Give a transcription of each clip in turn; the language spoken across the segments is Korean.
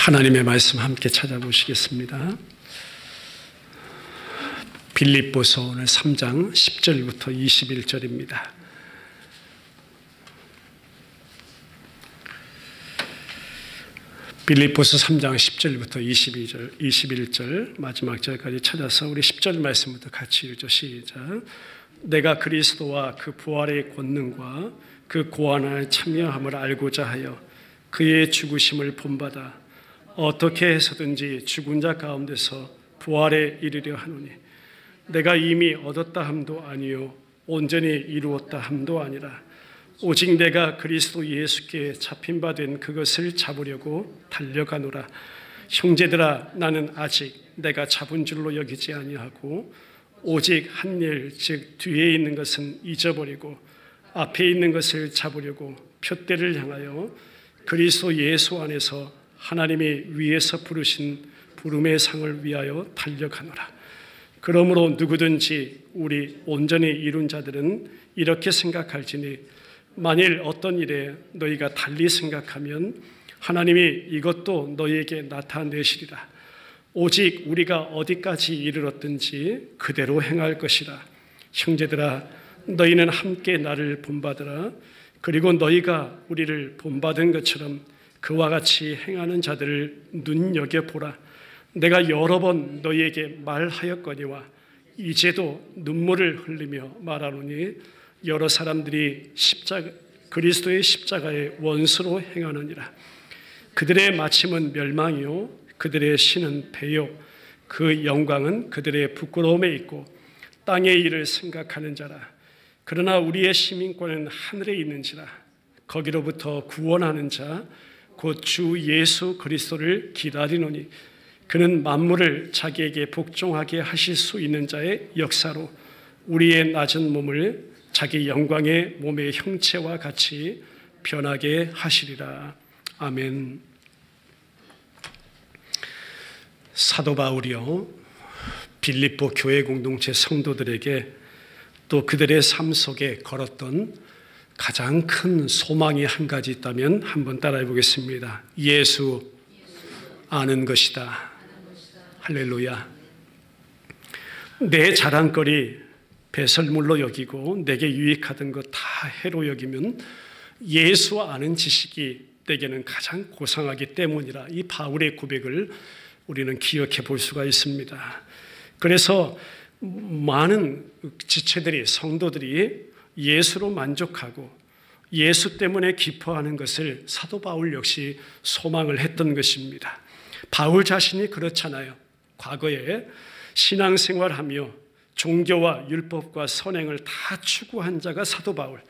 하나님의 말씀 함께 찾아보시겠습니다. 빌립보서 오늘 3장 10절부터 21절입니다. 빌립보서 3장 10절부터 21절 마지막 절까지 찾아서 우리 10절 말씀부터 같이 읽죠. 시작. 내가 그리스도와 그 부활의 권능과 그 고난에 참여함을 알고자 하여 그의 죽으심을 본받아 어떻게 해서든지 죽은 자 가운데서 부활에 이르려 하노니 내가 이미 얻었다 함도 아니요 온전히 이루었다 함도 아니라 오직 내가 그리스도 예수께 잡힌 바 된 그것을 잡으려고 달려가노라. 형제들아, 나는 아직 내가 잡은 줄로 여기지 아니하고 오직 한 일, 즉 뒤에 있는 것은 잊어버리고 앞에 있는 것을 잡으려고 표대를 향하여 그리스도 예수 안에서 하나님이 위에서 부르신 부름의 상을 위하여 달려가노라. 그러므로 누구든지 우리 온전히 이룬 자들은 이렇게 생각할지니 만일 어떤 일에 너희가 달리 생각하면 하나님이 이것도 너희에게 나타내시리라. 오직 우리가 어디까지 이르렀든지 그대로 행할 것이라. 형제들아, 너희는 함께 나를 본받으라. 그리고 너희가 우리를 본받은 것처럼 그와 같이 행하는 자들을 눈여겨보라. 내가 여러 번 너희에게 말하였거니와 이제도 눈물을 흘리며 말하노니 여러 사람들이 그리스도의 십자가의 원수로 행하느니라. 그들의 마침은 멸망이요 그들의 신은 배요 그 영광은 그들의 부끄러움에 있고 땅의 일을 생각하는 자라. 그러나 우리의 시민권은 하늘에 있는지라. 거기로부터 구원하는 자 곧 주 예수 그리스도를 기다리노니 그는 만물을 자기에게 복종하게 하실 수 있는 자의 역사로 우리의 낮은 몸을 자기 영광의 몸의 형체와 같이 변하게 하시리라. 아멘. 사도 바울이요 빌립보 교회 공동체 성도들에게 또 그들의 삶 속에 걸었던 가장 큰 소망이 한 가지 있다면 한번 따라해 보겠습니다. 예수 아는 것이다. 할렐루야. 내 자랑거리 배설물로 여기고 내게 유익하던 것 다 해로 여기면 예수 아는 지식이 내게는 가장 고상하기 때문이라. 이 바울의 고백을 우리는 기억해 볼 수가 있습니다. 그래서 많은 지체들이 성도들이 예수로 만족하고 예수 때문에 기뻐하는 것을 사도 바울 역시 소망을 했던 것입니다. 바울 자신이 그렇잖아요. 과거에 신앙생활하며 종교와 율법과 선행을 다 추구한 자가 사도 바울.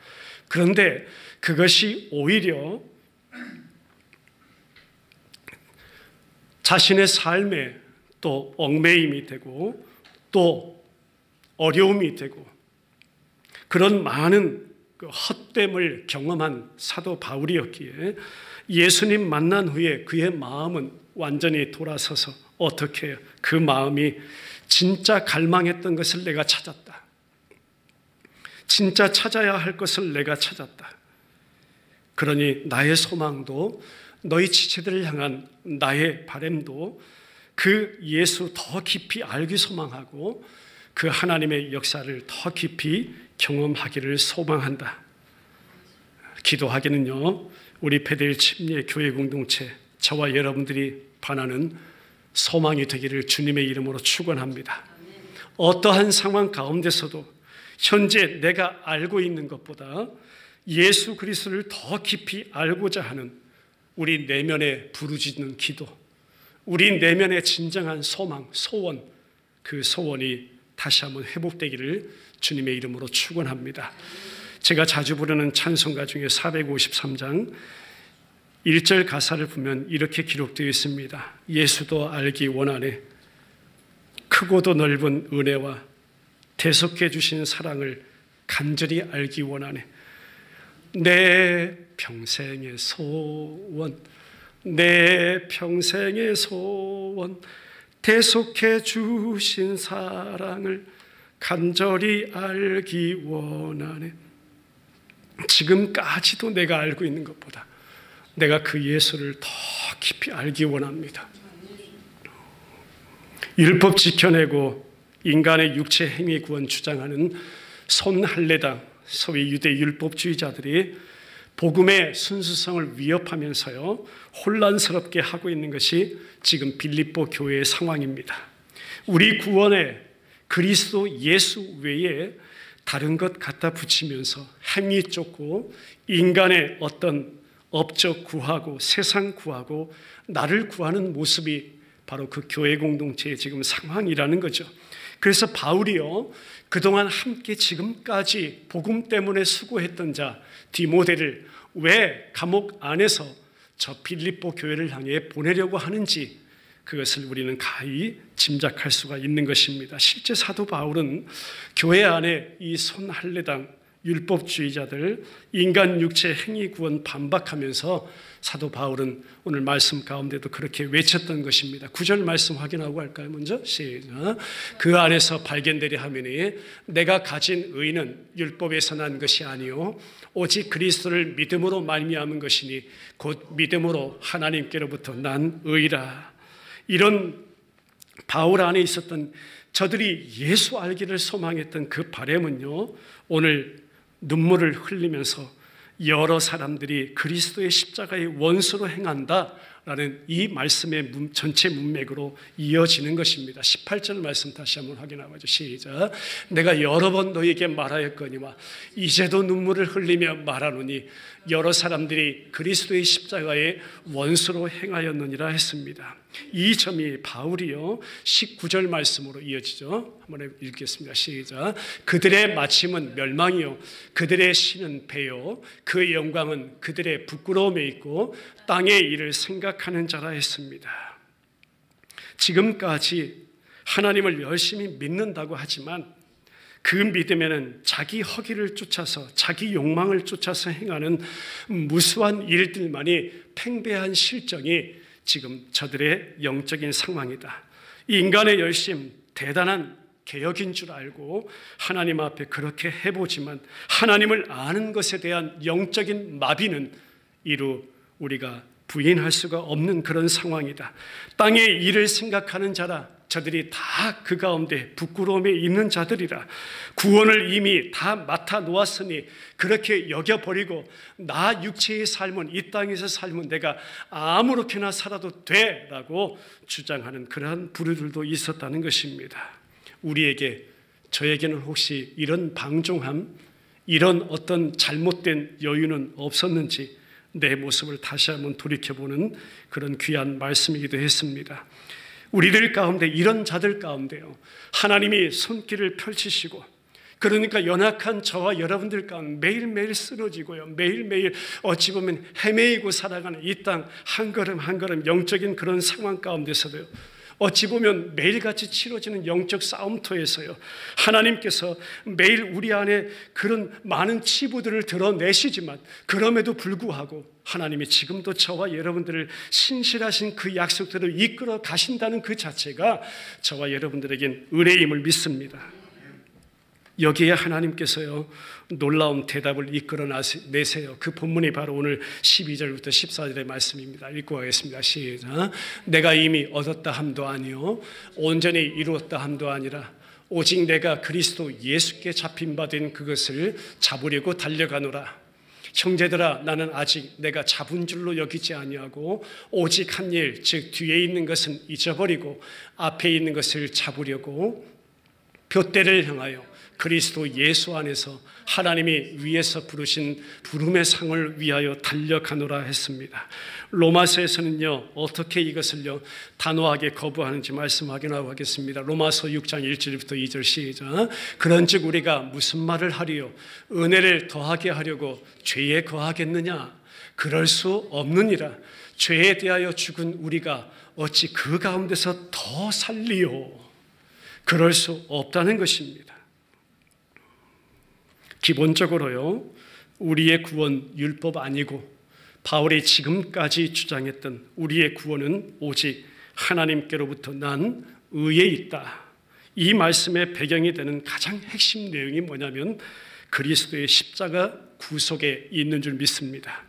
그런데 그것이 오히려 자신의 삶에 또 얽매임이 되고 또 어려움이 되고 그런 많은 헛됨을 경험한 사도 바울이었기에 예수님 만난 후에 그의 마음은 완전히 돌아서서 어떻게 해요? 그 마음이 진짜 갈망했던 것을 내가 찾았다. 진짜 찾아야 할 것을 내가 찾았다. 그러니 나의 소망도 너희 지체들을 향한 나의 바람도 그 예수 더 깊이 알기 소망하고 그 하나님의 역사를 더 깊이 경험하기를 소망한다. 기도하기는요, 우리 베델 침례 교회 공동체 저와 여러분들이 바라는 소망이 되기를 주님의 이름으로 축원합니다. 어떠한 상황 가운데서도 현재 내가 알고 있는 것보다 예수 그리스도를 더 깊이 알고자 하는 우리 내면에 부르짖는 기도, 우리 내면의 진정한 소망, 소원, 그 소원이 다시 한번 회복되기를 주님의 이름으로 축원합니다. 제가 자주 부르는 찬송가 중에 453장 1절 가사를 보면 이렇게 기록되어 있습니다. 예수도 알기 원하네. 크고도 넓은 은혜와 대속해 주신 사랑을 간절히 알기 원하네. 내 평생의 소원, 내 평생의 소원, 대속해 주신 사랑을 간절히 알기 원하네. 지금까지도 내가 알고 있는 것보다 내가 그 예수를 더 깊이 알기 원합니다. 율법 지켜내고 인간의 육체 행위 구원 주장하는 손할례당, 소위 유대 율법주의자들이 복음의 순수성을 위협하면서요, 혼란스럽게 하고 있는 것이 지금 빌립보 교회의 상황입니다. 우리 구원에 그리스도 예수 외에 다른 것 갖다 붙이면서 행위 쫓고 인간의 어떤 업적 구하고 세상 구하고 나를 구하는 모습이 바로 그 교회 공동체의 지금 상황이라는 거죠. 그래서 바울이요, 그동안 함께 지금까지 복음 때문에 수고했던 자 디모데를 왜 감옥 안에서 저 빌립보 교회를 향해 보내려고 하는지 그것을 우리는 가히 짐작할 수가 있는 것입니다. 실제 사도 바울은 교회 안에 이 손할례당 율법주의자들 인간 육체 행위 구원 반박하면서 사도 바울은 오늘 말씀 가운데도 그렇게 외쳤던 것입니다. 9절 말씀 확인하고 할까요? 먼저 시작. 그 안에서 발견되려 하매니 내가 가진 의는 율법에서 난 것이 아니요 오직 그리스도를 믿음으로 말미암은 것이니 곧 믿음으로 하나님께로부터 난 의라. 이런 바울 안에 있었던 저들이 예수 알기를 소망했던 그 바람은요, 오늘 눈물을 흘리면서 여러 사람들이 그리스도의 십자가의 원수로 행한다라는 이 말씀의 전체 문맥으로 이어지는 것입니다. 18절 말씀 다시 한번 확인하죠. 시작. 내가 여러 번 너에게 말하였거니와 이제도 눈물을 흘리며 말하노니 여러 사람들이 그리스도의 십자가의 원수로 행하였느니라 했습니다. 이 점이 바울이요 19절 말씀으로 이어지죠. 한번 읽겠습니다. 시작. 그들의 마침은 멸망이요 그들의 신은 배요 그 영광은 그들의 부끄러움에 있고 땅의 일을 생각하는 자라 했습니다. 지금까지 하나님을 열심히 믿는다고 하지만 그 믿음에는 자기 허기를 쫓아서 자기 욕망을 쫓아서 행하는 무수한 일들만이 팽배한 실정이 지금 저들의 영적인 상황이다. 인간의 열심, 대단한 개혁인 줄 알고 하나님 앞에 그렇게 해보지만 하나님을 아는 것에 대한 영적인 마비는 이루 우리가 부인할 수가 없는 그런 상황이다. 땅의 일을 생각하는 자라 저들이 다 그 가운데 부끄러움에 있는 자들이라. 구원을 이미 다 맡아 놓았으니 그렇게 여겨버리고 나 육체의 삶은 이 땅에서 삶은 내가 아무렇게나 살아도 돼라고 주장하는 그러한 부류들도 있었다는 것입니다. 우리에게 저에게는 혹시 이런 방종함, 이런 어떤 잘못된 여유는 없었는지 내 모습을 다시 한번 돌이켜보는 그런 귀한 말씀이기도 했습니다. 우리들 가운데 이런 자들 가운데요 하나님이 손길을 펼치시고 그러니까 연약한 저와 여러분들 가운데 매일매일 쓰러지고요 매일매일 어찌 보면 헤매이고 살아가는 이 땅 한 걸음 한 걸음 영적인 그런 상황 가운데서도요 어찌 보면 매일같이 치러지는 영적 싸움터에서요 하나님께서 매일 우리 안에 그런 많은 치부들을 드러내시지만 그럼에도 불구하고 하나님이 지금도 저와 여러분들을 신실하신 그 약속대로 이끌어 가신다는 그 자체가 저와 여러분들에겐 은혜임을 믿습니다. 여기에 하나님께서요 놀라운 대답을 이끌어내세요. 그 본문이 바로 오늘 12절부터 14절의 말씀입니다. 읽고 가겠습니다. 시작. 내가 이미 얻었다 함도 아니요 온전히 이루었다 함도 아니라 오직 내가 그리스도 예수께 잡힌 바 된 그것을 잡으려고 달려가노라. 형제들아 나는 아직 내가 잡은 줄로 여기지 아니하고 오직 한 일 즉 뒤에 있는 것은 잊어버리고 앞에 있는 것을 잡으려고 둯대를 향하여 그리스도 예수 안에서 하나님이 위에서 부르신 부름의 상을 위하여 달려가노라 했습니다. 로마서에서는요 어떻게 이것을요 단호하게 거부하는지 말씀 확인하고 하겠습니다. 로마서 6장 1절부터 2절 시작. 그런즉 우리가 무슨 말을 하리요 은혜를 더하게 하려고 죄에 거하겠느냐 그럴 수 없느니라. 죄에 대하여 죽은 우리가 어찌 그 가운데서 더 살리요 그럴 수 없다는 것입니다. 기본적으로요 우리의 구원 율법 아니고 바울이 지금까지 주장했던 우리의 구원은 오직 하나님께로부터 난 의에 있다. 이 말씀의 배경이 되는 가장 핵심 내용이 뭐냐면 그리스도의 십자가 구속에 있는 줄 믿습니다.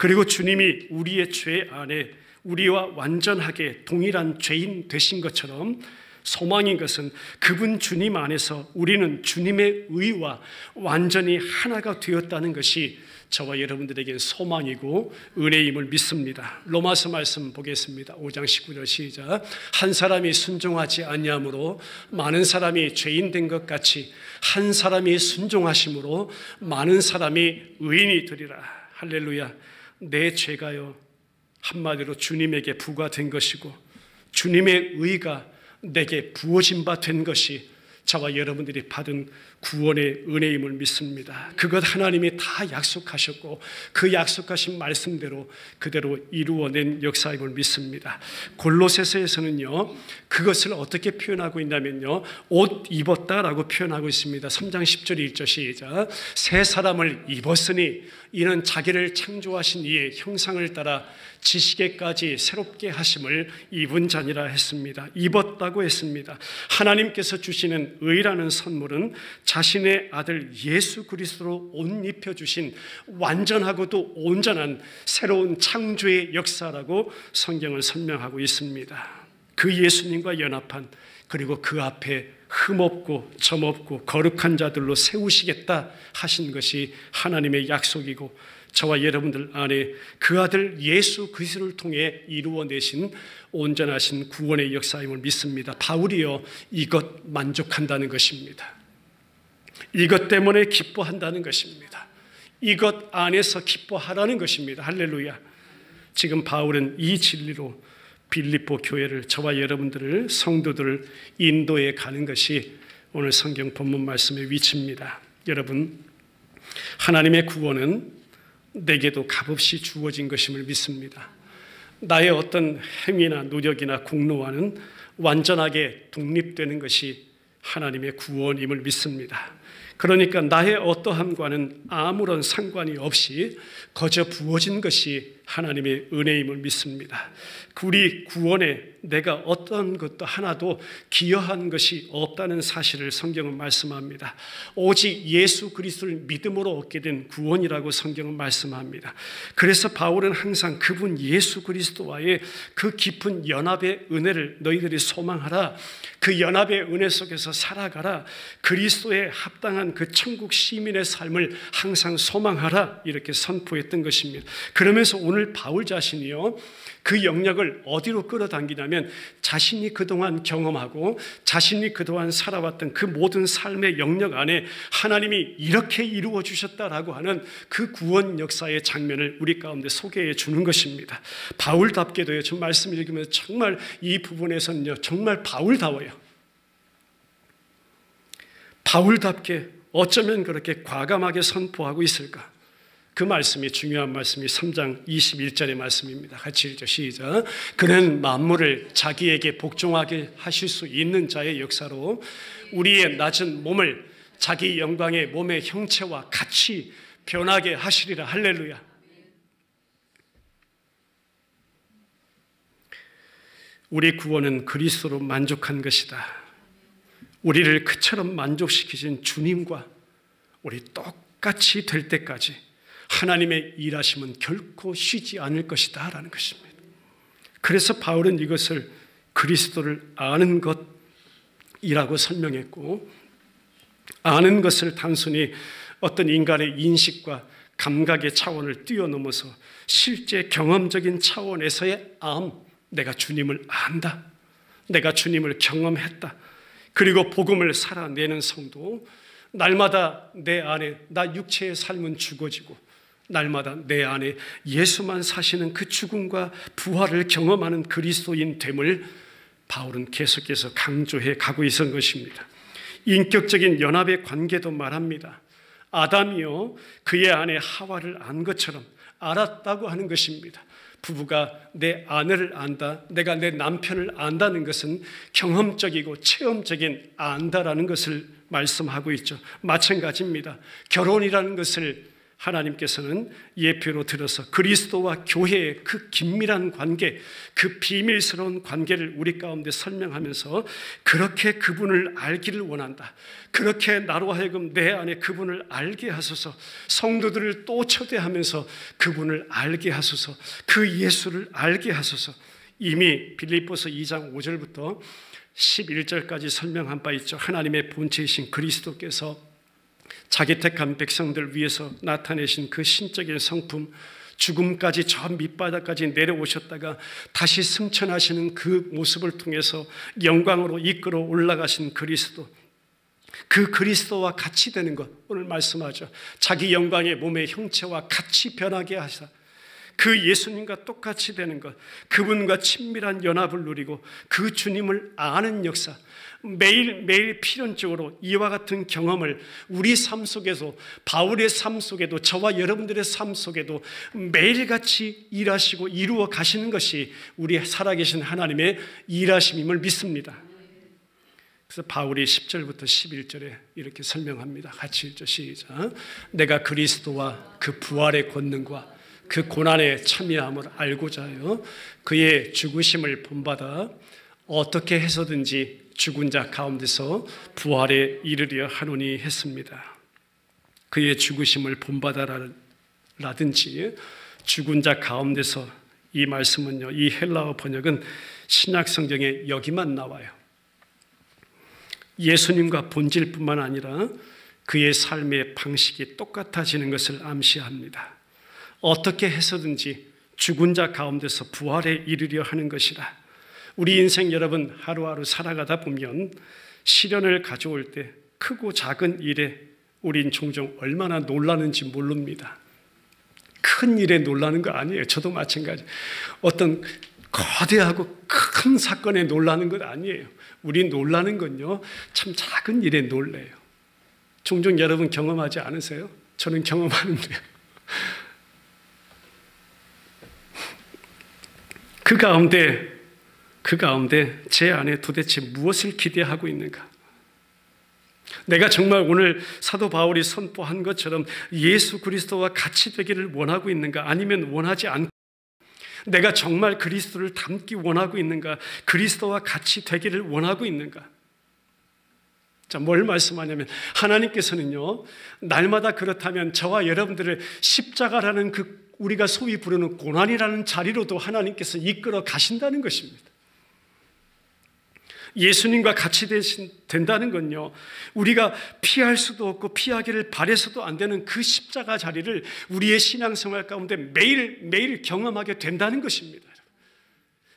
그리고 주님이 우리의 죄 안에 우리와 완전하게 동일한 죄인 되신 것처럼 소망인 것은 그분 주님 안에서 우리는 주님의 의와 완전히 하나가 되었다는 것이 저와 여러분들에게 소망이고 은혜임을 믿습니다. 로마서 말씀 보겠습니다. 5장 19절 시작. 한 사람이 순종하지 아니함으로 많은 사람이 죄인 된 것 같이 한 사람이 순종하심으로 많은 사람이 의인이 되리라. 할렐루야. 내 죄가요 한마디로 주님에게 부과된 것이고 주님의 의가 내게 부어진 바 된 것이 저와 여러분들이 받은 구원의 은혜임을 믿습니다. 그것 하나님이 다 약속하셨고 그 약속하신 말씀대로 그대로 이루어낸 역사임을 믿습니다. 골로새서에서는요 그것을 어떻게 표현하고 있냐면요 옷 입었다라고 표현하고 있습니다. 3장 10절 1절 시작. 새 사람을 입었으니 이는 자기를 창조하신 이의 형상을 따라 지식에까지 새롭게 하심을 입은 자니라 했습니다. 입었다고 했습니다. 하나님께서 주시는 의라는 선물은 자신의 아들 예수 그리스도로 옷 입혀주신 완전하고도 온전한 새로운 창조의 역사라고 성경을 설명하고 있습니다. 그 예수님과 연합한 그리고 그 앞에 흠없고 점없고 거룩한 자들로 세우시겠다 하신 것이 하나님의 약속이고 저와 여러분들 안에 그 아들 예수 그리스도를 통해 이루어내신 온전하신 구원의 역사임을 믿습니다. 바울이요 이것 만족한다는 것입니다. 이것 때문에 기뻐한다는 것입니다. 이것 안에서 기뻐하라는 것입니다. 할렐루야. 지금 바울은 이 진리로 빌립보 교회를 저와 여러분들을 성도들을 인도해 가는 것이 오늘 성경 본문 말씀의 위치입니다. 여러분 하나님의 구원은 내게도 값없이 주어진 것임을 믿습니다. 나의 어떤 행위나 노력이나 공로와는 완전하게 독립되는 것이 하나님의 구원임을 믿습니다. 그러니까 나의 어떠함과는 아무런 상관이 없이 거저 부어진 것이 하나님의 은혜임을 믿습니다. 우리 구원에 내가 어떤 것도 하나도 기여한 것이 없다는 사실을 성경은 말씀합니다. 오직 예수 그리스도를 믿음으로 얻게 된 구원이라고 성경은 말씀합니다. 그래서 바울은 항상 그분 예수 그리스도와의 그 깊은 연합의 은혜를 너희들이 소망하라. 그 연합의 은혜 속에서 살아가라. 그리스도에 합당한 그 천국 시민의 삶을 항상 소망하라. 이렇게 선포했던 것입니다. 그러면서 오늘 바울 자신이요 그 영역을 어디로 끌어당기냐면 자신이 그동안 경험하고 자신이 그동안 살아왔던 그 모든 삶의 영역 안에 하나님이 이렇게 이루어 주셨다라고 하는 그 구원 역사의 장면을 우리 가운데 소개해 주는 것입니다. 바울답게도요. 저 말씀 읽으면서 정말 이 부분에서는요 정말 바울다워요. 바울답게 어쩌면 그렇게 과감하게 선포하고 있을까? 그 말씀이 중요한 말씀이 3장 21절의 말씀입니다. 같이 읽죠. 시작. 그는 만물을 자기에게 복종하게 하실 수 있는 자의 역사로 우리의 낮은 몸을 자기 영광의 몸의 형체와 같이 변하게 하시리라. 할렐루야. 우리 구원은 그리스도로 만족한 것이다. 우리를 그처럼 만족시키신 주님과 우리 똑같이 될 때까지 하나님의 일하심은 결코 쉬지 않을 것이다 라는 것입니다. 그래서 바울은 이것을 그리스도를 아는 것이라고 설명했고 아는 것을 단순히 어떤 인간의 인식과 감각의 차원을 뛰어넘어서 실제 경험적인 차원에서의 내가 주님을 안다. 내가 주님을 경험했다. 그리고 복음을 살아내는 성도 날마다 내 안에 나 육체의 삶은 죽어지고 날마다 내 안에 예수만 사시는 그 죽음과 부활을 경험하는 그리스도인 됨을 바울은 계속해서 강조해 가고 있었던 것입니다. 인격적인 연합의 관계도 말합니다. 아담이요 그의 아내 하와를 안 것처럼 알았다고 하는 것입니다. 부부가 내 아내를 안다, 내가 내 남편을 안다는 것은 경험적이고 체험적인 안다라는 것을 말씀하고 있죠. 마찬가지입니다. 결혼이라는 것을 하나님께서는 예표로 들어서 그리스도와 교회의 그 긴밀한 관계, 그 비밀스러운 관계를 우리 가운데 설명하면서 그렇게 그분을 알기를 원한다. 그렇게 나로 하여금 내 안에 그분을 알게 하소서. 성도들을 또 초대하면서 그분을 알게 하소서. 그 예수를 알게 하소서. 이미 빌립보서 2장 5절부터 11절까지 설명한 바 있죠. 하나님의 본체이신 그리스도께서 자기 택한 백성들 위해서 나타내신 그 신적인 성품, 죽음까지 저 밑바닥까지 내려오셨다가 다시 승천하시는 그 모습을 통해서 영광으로 이끌어 올라가신 그리스도, 그 그리스도와 같이 되는 것, 오늘 말씀하죠. 자기 영광의 몸의 형체와 같이 변하게 하사 그 예수님과 똑같이 되는 것, 그분과 친밀한 연합을 누리고 그 주님을 아는 역사, 매일매일 필연적으로 이와 같은 경험을 우리 삶 속에서, 바울의 삶 속에도, 저와 여러분들의 삶 속에도 매일같이 일하시고 이루어 가시는 것이 우리 살아계신 하나님의 일하심임을 믿습니다. 그래서 바울이 10절부터 11절에 이렇게 설명합니다. 같이 읽죠. 시작. 내가 그리스도와 그 부활의 권능과 그 고난에 참여함을 알고자 하여 그의 죽으심을 본받아 어떻게 해서든지 죽은 자 가운데서 부활에 이르려 하노니 했습니다. 그의 죽으심을 본받아라든지 죽은 자 가운데서, 이 말씀은요, 이 헬라어 번역은 신약 성경에 여기만 나와요. 예수님과 본질뿐만 아니라 그의 삶의 방식이 똑같아지는 것을 암시합니다. 어떻게 해서든지 죽은 자 가운데서 부활에 이르려 하는 것이라. 우리 인생 여러분, 하루하루 살아가다 보면 시련을 가져올 때 크고 작은 일에 우린 종종 얼마나 놀라는지 모릅니다. 큰 일에 놀라는 거 아니에요. 저도 마찬가지. 어떤 거대하고 큰 사건에 놀라는 것 아니에요. 우리 놀라는 건요, 참 작은 일에 놀래요. 종종 여러분 경험하지 않으세요? 저는 경험하는데요. 그 가운데 제 안에 도대체 무엇을 기대하고 있는가? 내가 정말 오늘 사도 바울이 선포한 것처럼 예수 그리스도와 같이 되기를 원하고 있는가? 아니면 원하지 않고 내가 정말 그리스도를 닮기 원하고 있는가? 그리스도와 같이 되기를 원하고 있는가? 자, 뭘 말씀하냐면 하나님께서는요, 날마다 그렇다면 저와 여러분들을 십자가라는 그 우리가 소위 부르는 고난이라는 자리로도 하나님께서 이끌어 가신다는 것입니다. 예수님과 같이 된다는 건요, 우리가 피할 수도 없고 피하기를 바라서도 안 되는 그 십자가 자리를 우리의 신앙생활 가운데 매일매일 경험하게 된다는 것입니다.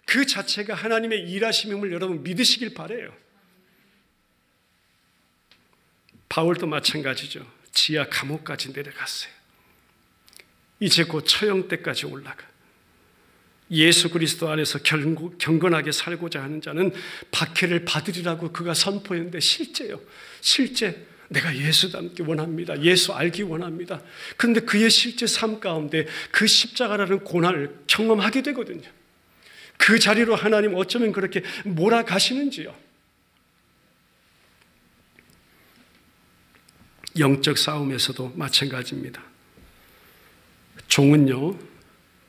그 자체가 하나님의 일하심임을 여러분 믿으시길 바라요. 바울도 마찬가지죠. 지하 감옥까지 내려갔어요. 이제 곧 처형 때까지 올라가. 예수 그리스도 안에서 경건하게 살고자 하는 자는 박해를 받으리라고 그가 선포했는데 실제 내가 예수 닮기 원합니다. 예수 알기 원합니다. 그런데 그의 실제 삶 가운데 그 십자가라는 고난을 경험하게 되거든요. 그 자리로 하나님 어쩌면 그렇게 몰아가시는지요. 영적 싸움에서도 마찬가지입니다. 종은요,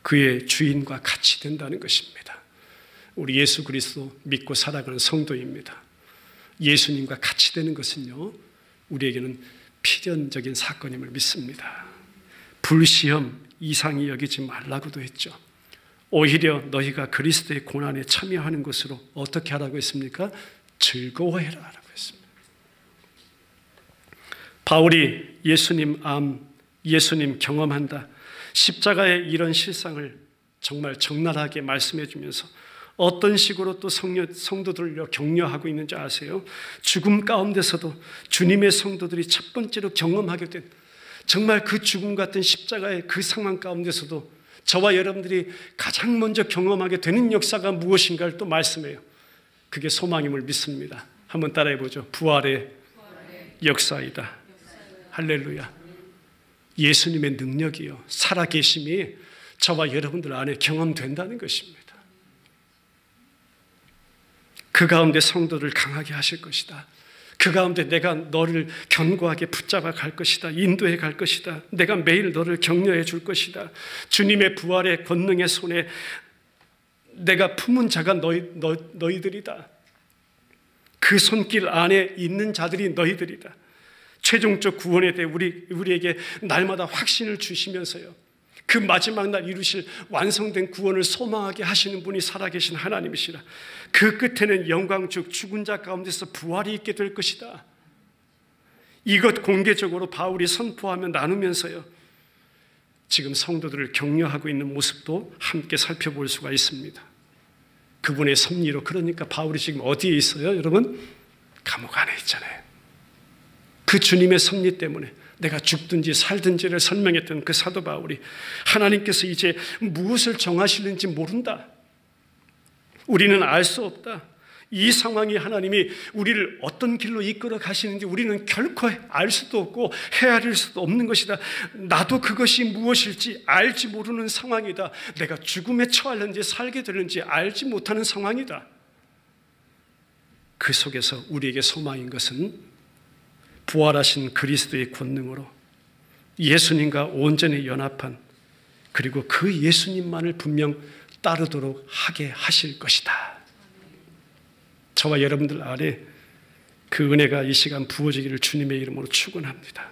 그의 주인과 같이 된다는 것입니다. 우리 예수 그리스도 믿고 살아가는 성도입니다. 예수님과 같이 되는 것은요, 우리에게는 필연적인 사건임을 믿습니다. 불시험 이상히 여기지 말라고도 했죠. 오히려 너희가 그리스도의 고난에 참여하는 것으로 어떻게 하라고 했습니까? 즐거워해라 라고 했습니다. 바울이 예수님 예수님 경험한다, 십자가의 이런 실상을 정말 적나라하게 말씀해 주면서 어떤 식으로 또 성도들을 격려하고 있는지 아세요? 죽음 가운데서도 주님의 성도들이 첫 번째로 경험하게 된 정말 그 죽음 같은 십자가의 그 상황 가운데서도 저와 여러분들이 가장 먼저 경험하게 되는 역사가 무엇인가를 또 말씀해요. 그게 소망임을 믿습니다. 한번 따라해 보죠. 부활의 역사이다. 할렐루야. 예수님의 능력이요, 살아계심이 저와 여러분들 안에 경험된다는 것입니다. 그 가운데 성도를 강하게 하실 것이다. 그 가운데 내가 너를 견고하게 붙잡아 갈 것이다. 인도해 갈 것이다. 내가 매일 너를 격려해 줄 것이다. 주님의 부활의 권능의 손에 내가 품은 자가 너희들이다. 그 손길 안에 있는 자들이 너희들이다. 최종적 구원에 대해 우리에게 날마다 확신을 주시면서요, 그 마지막 날 이루실 완성된 구원을 소망하게 하시는 분이 살아계신 하나님이시라. 그 끝에는 영광 즉 죽은 자 가운데서 부활이 있게 될 것이다. 이것 공개적으로 바울이 선포하며 나누면서요, 지금 성도들을 격려하고 있는 모습도 함께 살펴볼 수가 있습니다. 그분의 섭리로. 그러니까 바울이 지금 어디에 있어요? 여러분, 감옥 안에 있잖아요. 그 주님의 섭리 때문에 내가 죽든지 살든지를 설명했던 그 사도 바울이 하나님께서 이제 무엇을 정하시는지 모른다. 우리는 알 수 없다. 이 상황이 하나님이 우리를 어떤 길로 이끌어 가시는지 우리는 결코 알 수도 없고 헤아릴 수도 없는 것이다. 나도 그것이 무엇일지 알지 모르는 상황이다. 내가 죽음에 처할는지 살게 되는지 알지 못하는 상황이다. 그 속에서 우리에게 소망인 것은 부활하신 그리스도의 권능으로 예수님과 온전히 연합한, 그리고 그 예수님만을 분명 따르도록 하게 하실 것이다. 저와 여러분들 안에 그 은혜가 이 시간 부어지기를 주님의 이름으로 축원합니다.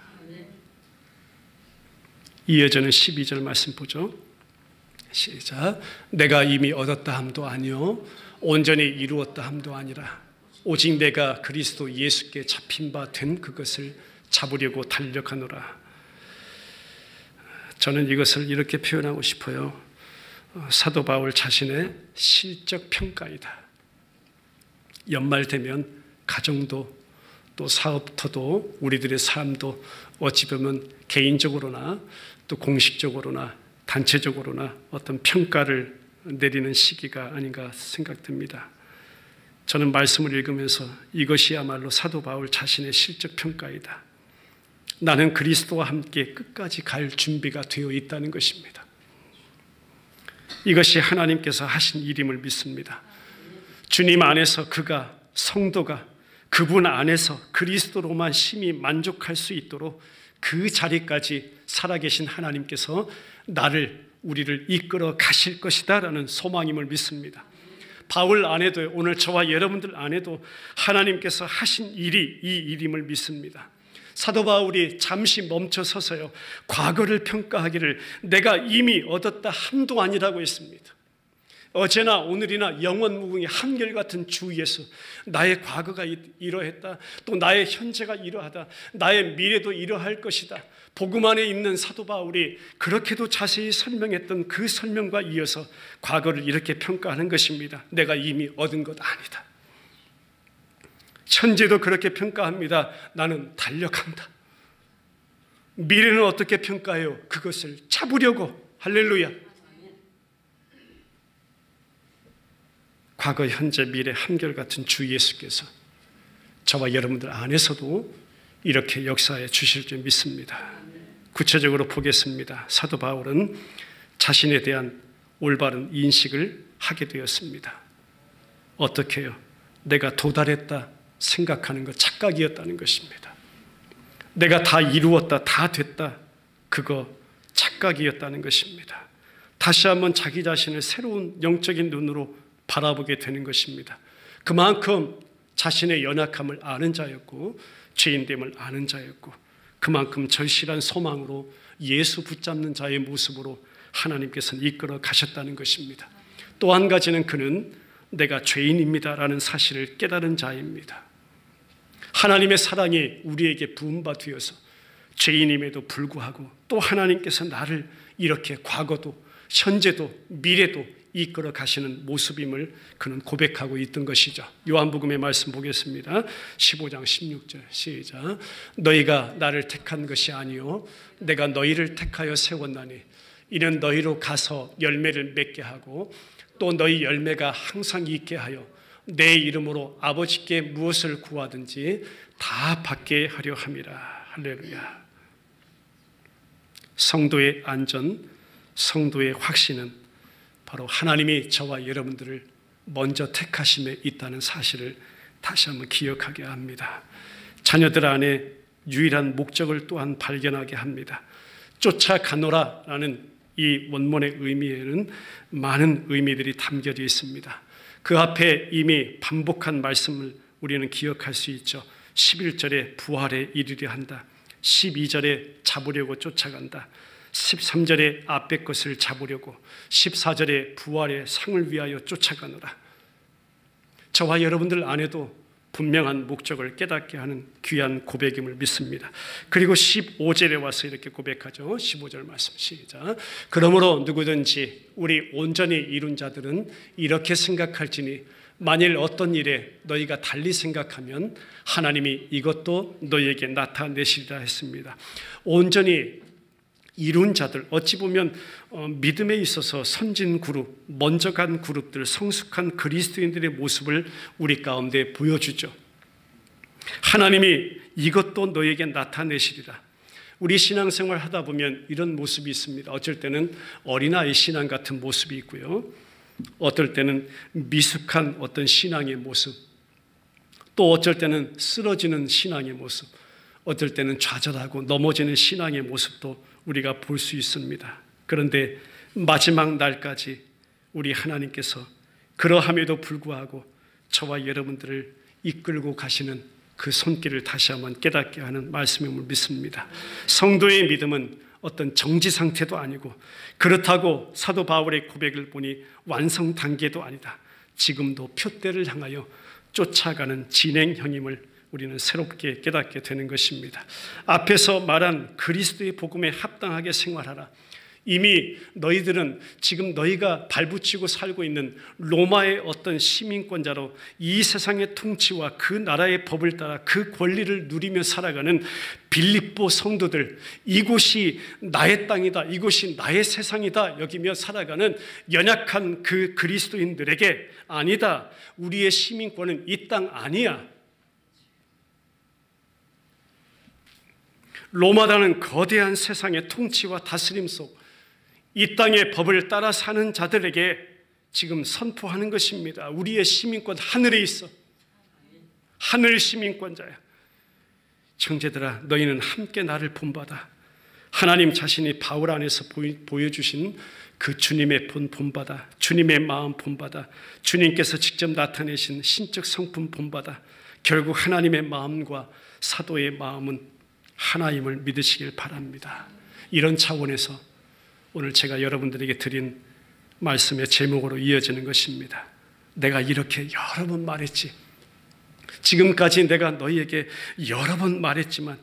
이어지는 12절 말씀 보죠. 시작. 내가 이미 얻었다 함도 아니요 온전히 이루었다 함도 아니라 오직 내가 그리스도 예수께 잡힌 바 된 그것을 잡으려고 달력하노라. 저는 이것을 이렇게 표현하고 싶어요. 사도 바울 자신의 실적 평가이다. 연말 되면 가정도 또 사업터도 우리들의 삶도 어찌 보면 개인적으로나 또 공식적으로나 단체적으로나 어떤 평가를 내리는 시기가 아닌가 생각됩니다. 저는 말씀을 읽으면서 이것이야말로 사도 바울 자신의 실적 평가이다. 나는 그리스도와 함께 끝까지 갈 준비가 되어 있다는 것입니다. 이것이 하나님께서 하신 일임을 믿습니다. 주님 안에서 그가, 성도가 그분 안에서 그리스도로만 심히 만족할 수 있도록 그 자리까지 살아계신 하나님께서 우리를 이끌어 가실 것이다 라는 소망임을 믿습니다. 바울 안에도, 오늘 저와 여러분들 안에도 하나님께서 하신 일이 이 일임을 믿습니다. 사도 바울이 잠시 멈춰 서서요, 과거를 평가하기를 내가 이미 얻었다 함도 아니라고 했습니다. 어제나 오늘이나 영원무궁의 한결같은 주 예수, 나의 과거가 이러했다, 또 나의 현재가 이러하다, 나의 미래도 이러할 것이다. 복음 안에 있는 사도 바울이 그렇게도 자세히 설명했던 그 설명과 이어서 과거를 이렇게 평가하는 것입니다. 내가 이미 얻은 것 아니다. 현재도 그렇게 평가합니다. 나는 달력한다. 미래는 어떻게 평가해요? 그것을 잡으려고. 할렐루야. 과거, 현재, 미래 한결같은 주 예수께서 저와 여러분들 안에서도 이렇게 역사해 주실 줄 믿습니다. 구체적으로 보겠습니다. 사도 바울은 자신에 대한 올바른 인식을 하게 되었습니다. 어떻게 해요? 내가 도달했다 생각하는 것 착각이었다는 것입니다. 내가 다 이루었다, 다 됐다, 그거 착각이었다는 것입니다. 다시 한번 자기 자신을 새로운 영적인 눈으로 바라보게 되는 것입니다. 그만큼 자신의 연약함을 아는 자였고 죄인됨을 아는 자였고 그만큼 절실한 소망으로 예수 붙잡는 자의 모습으로 하나님께서는 이끌어 가셨다는 것입니다. 또 한 가지는 그는 내가 죄인입니다라는 사실을 깨달은 자입니다. 하나님의 사랑이 우리에게 부은 바 되어서 죄인임에도 불구하고 또 하나님께서 나를 이렇게 과거도 현재도 미래도 이끌어 가시는 모습임을 그는 고백하고 있던 것이죠. 요한복음의 말씀 보겠습니다. 15장 16절 시작. 너희가 나를 택한 것이 아니요 내가 너희를 택하여 세웠나니 이는 너희로 가서 열매를 맺게 하고 또 너희 열매가 항상 있게 하여 내 이름으로 아버지께 무엇을 구하든지 다 받게 하려 함이라. 할렐루야. 성도의 안전, 성도의 확신은 바로 하나님이 저와 여러분들을 먼저 택하심에 있다는 사실을 다시 한번 기억하게 합니다. 자녀들 안에 유일한 목적을 또한 발견하게 합니다. 쫓아가노라라는 이 원문의 의미에는 많은 의미들이 담겨져 있습니다. 그 앞에 이미 반복한 말씀을 우리는 기억할 수 있죠. 11절에 부활에 이르려 한다. 12절에 잡으려고 쫓아간다. 13절에 앞에 것을 잡으려고, 14절에 부활의 상을 위하여 쫓아가노라. 저와 여러분들 안에도 분명한 목적을 깨닫게 하는 귀한 고백임을 믿습니다. 그리고 15절에 와서 이렇게 고백하죠. 15절 말씀 시작. 그러므로 누구든지 우리 온전히 이룬 자들은 이렇게 생각할지니 만일 어떤 일에 너희가 달리 생각하면 하나님이 이것도 너희에게 나타내시리라 했습니다. 온전히 이룬 자들, 어찌 보면 믿음에 있어서 선진 그룹, 먼저 간 그룹들, 성숙한 그리스도인들의 모습을 우리 가운데 보여주죠. 하나님이 이것도 너에게 나타내시리라. 우리 신앙생활 하다 보면 이런 모습이 있습니다. 어쩔 때는 어린아이 신앙 같은 모습이 있고요, 어떨 때는 미숙한 어떤 신앙의 모습, 또 어쩔 때는 쓰러지는 신앙의 모습, 어떨 때는 좌절하고 넘어지는 신앙의 모습도 우리가 볼 수 있습니다. 그런데 마지막 날까지 우리 하나님께서 그러함에도 불구하고 저와 여러분들을 이끌고 가시는 그 손길을 다시 한번 깨닫게 하는 말씀임을 믿습니다. 성도의 믿음은 어떤 정지 상태도 아니고, 그렇다고 사도 바울의 고백을 보니 완성 단계도 아니다. 지금도 표대를 향하여 쫓아가는 진행형임을 우리는 새롭게 깨닫게 되는 것입니다. 앞에서 말한 그리스도의 복음에 합당하게 생활하라. 이미 너희들은 지금 너희가 발붙이고 살고 있는 로마의 어떤 시민권자로 이 세상의 통치와 그 나라의 법을 따라 그 권리를 누리며 살아가는 빌립보 성도들, 이곳이 나의 땅이다, 이곳이 나의 세상이다 여기며 살아가는 연약한 그 그리스도인들에게 아니다, 우리의 시민권은 이 땅 아니야. 로마라는 거대한 세상의 통치와 다스림 속 이 땅의 법을 따라 사는 자들에게 지금 선포하는 것입니다. 우리의 시민권 하늘에 있어. 하늘 시민권자야. 형제들아, 너희는 함께 나를 본받아. 하나님 자신이 바울 안에서 보여주신 그 주님의 본받아, 주님의 마음 본받아, 주님께서 직접 나타내신 신적 성품 본받아. 결국 하나님의 마음과 사도의 마음은 하나임을 믿으시길 바랍니다. 이런 차원에서 오늘 제가 여러분들에게 드린 말씀의 제목으로 이어지는 것입니다. 내가 이렇게 여러 번 말했지. 지금까지 내가 너희에게 여러 번 말했지만,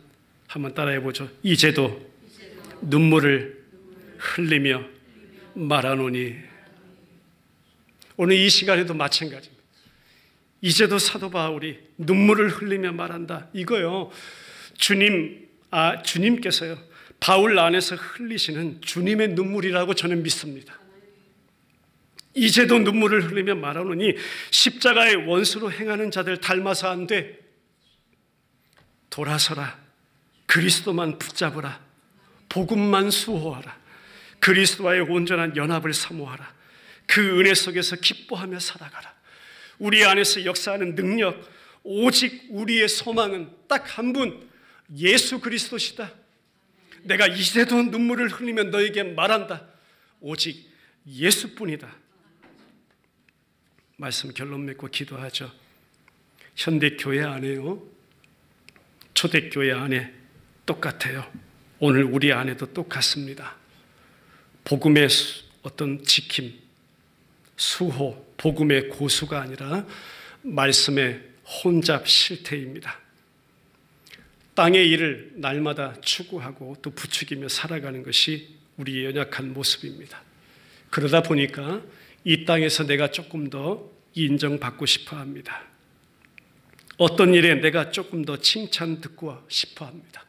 한번 따라해보죠. 이제도 눈물을 흘리며 말하노니. 오늘 이 시간에도 마찬가지입니다. 이제도 사도 바울이 눈물을 흘리며 말한다. 이거요, 주님께서요, 바울 안에서 흘리시는 주님의 눈물이라고 저는 믿습니다. 이제도 눈물을 흘리며 말하노니 십자가의 원수로 행하는 자들 닮아서 안 돼. 돌아서라. 그리스도만 붙잡으라. 복음만 수호하라. 그리스도와의 온전한 연합을 사모하라. 그 은혜 속에서 기뻐하며 살아가라. 우리 안에서 역사하는 능력, 오직 우리의 소망은 딱 한 분, 예수 그리스도시다. 내가 이제도 눈물을 흘리며 너에게 말한다. 오직 예수뿐이다. 말씀 결론 맺고 기도하죠. 현대교회 안에요, 초대교회 안에 똑같아요. 오늘 우리 안에도 똑같습니다. 복음의 어떤 지킴, 수호, 복음의 고수가 아니라 말씀의 혼잡 실태입니다. 땅의 일을 날마다 추구하고 또 부추기며 살아가는 것이 우리의 연약한 모습입니다. 그러다 보니까 이 땅에서 내가 조금 더 인정받고 싶어 합니다. 어떤 일에 내가 조금 더 칭찬 듣고 싶어 합니다.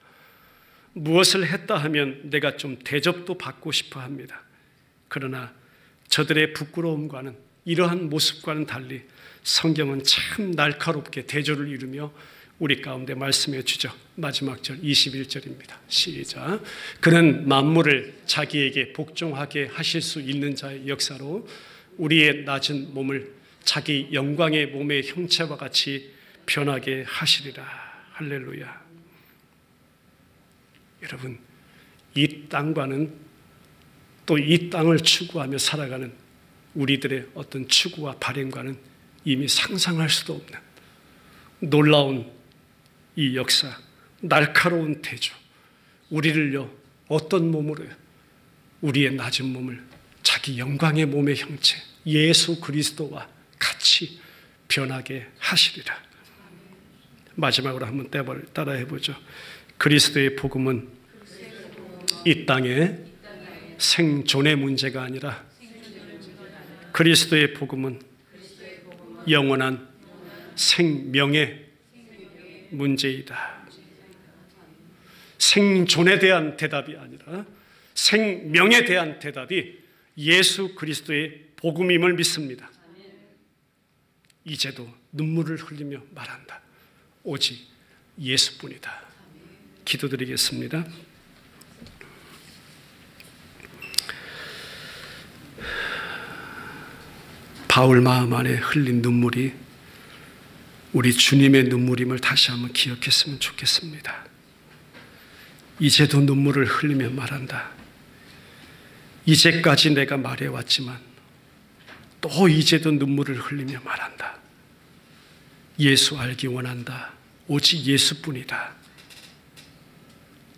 무엇을 했다 하면 내가 좀 대접도 받고 싶어 합니다. 그러나 저들의 부끄러움과는, 이러한 모습과는 달리 성경은 참 날카롭게 대조를 이루며 우리 가운데 말씀해 주죠. 마지막 절 21절입니다. 시작. 그는 만물을 자기에게 복종하게 하실 수 있는 자의 역사로 우리의 낮은 몸을 자기 영광의 몸의 형체와 같이 변하게 하시리라. 할렐루야. 여러분, 이 땅과는 또 이 땅을 추구하며 살아가는 우리들의 어떤 추구와 발행과는 이미 상상할 수도 없는 놀라운 이 역사, 날카로운 태조, 우리를요 어떤 몸으로요? 우리의 낮은 몸을 자기 영광의 몸의 형체 예수 그리스도와 같이 변하게 하시리라. 마지막으로 한번 따라해보죠. 그리스도의 복음은 이 땅에 생존의 문제가 아니라 그리스도의 복음은 영원한 생명의 문제이다. 생존에 대한 대답이 아니라 생명에 대한 대답이 예수 그리스도의 복음임을 믿습니다. 이제도 눈물을 흘리며 말한다. 오직 예수뿐이다. 기도드리겠습니다. 바울 마음 안에 흘린 눈물이 우리 주님의 눈물임을 다시 한번 기억했으면 좋겠습니다. 이제도 눈물을 흘리며 말한다. 이제까지 내가 말해왔지만 또 이제도 눈물을 흘리며 말한다. 예수 알기 원한다. 오직 예수뿐이다.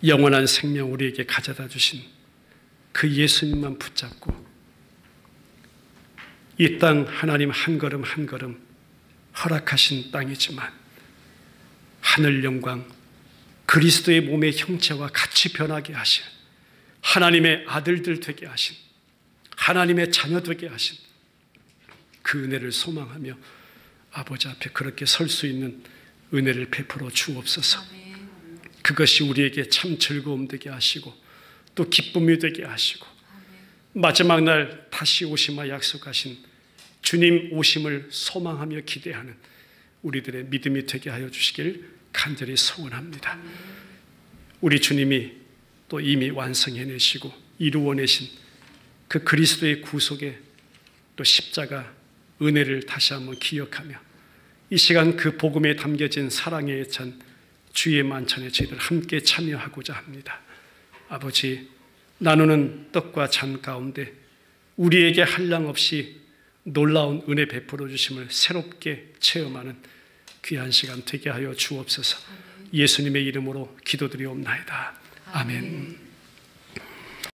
영원한 생명 우리에게 가져다 주신 그 예수님만 붙잡고 이 땅 하나님 한 걸음 한 걸음 허락하신 땅이지만 하늘 영광 그리스도의 몸의 형체와 같이 변하게 하신 하나님의 아들들 되게 하신 하나님의 자녀 되게 하신 그 은혜를 소망하며 아버지 앞에 그렇게 설 수 있는 은혜를 베풀어 주옵소서. 그것이 우리에게 참 즐거움 되게 하시고 또 기쁨이 되게 하시고 마지막 날 다시 오심과 약속하신 주님 오심을 소망하며 기대하는 우리들의 믿음이 되게 하여 주시길 간절히 소원합니다. 우리 주님이 또 이미 완성해내시고 이루어내신 그 그리스도의 구속의 또 십자가 은혜를 다시 한번 기억하며 이 시간 그 복음에 담겨진 사랑의 찬 주의 만찬에 저희들 함께 참여하고자 합니다. 아버지, 나누는 떡과 잔 가운데 우리에게 한량없이 놀라운 은혜 베풀어 주심을 새롭게 체험하는 귀한 시간 되게 하여 주옵소서. 예수님의 이름으로 기도드리옵나이다. 아멘.